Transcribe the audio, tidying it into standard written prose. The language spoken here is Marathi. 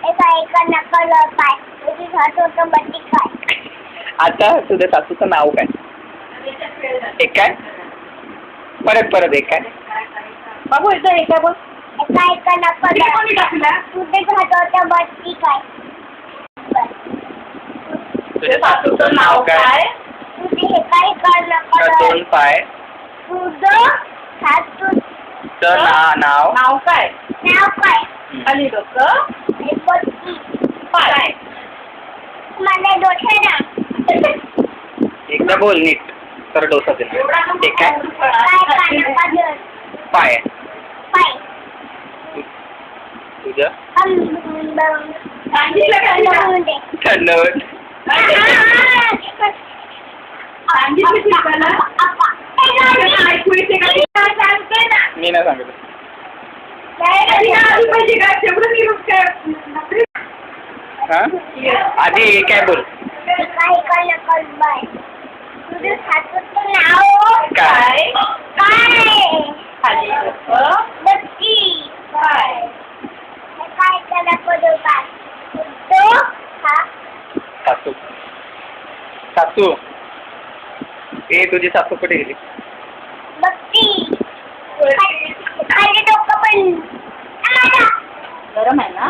एका नकल पाय तुझी सासूचं बट्टी काय. आता तुझ्या सासूचं नाव काय. एक काय परत एक काय बाबू एकदा एक काय बोल. एका नकल तुझे सासूचं बट्टी काय. तुझ्या सासूचं नाव काय. तुझे एका नकल दोन पाय तुझं सासूचं नाव नाव काय. नाव काय. खाली डोकं बट्टी पाय. मला डोक्या ना. एकदा बोल नीट तर डोसा दे. एक काय पाय पाय. तुझं थंड मी नाही सांगत. हा आधी काय बोल. तुझं सासूचं नाव काय खाली डोकं बट्टी पाय. काय त्याला पदोबा तो हा सासू सासू ए तुझी सासू कुठे गेली. बट्टी खाली डोकं पण गरम आहे ना.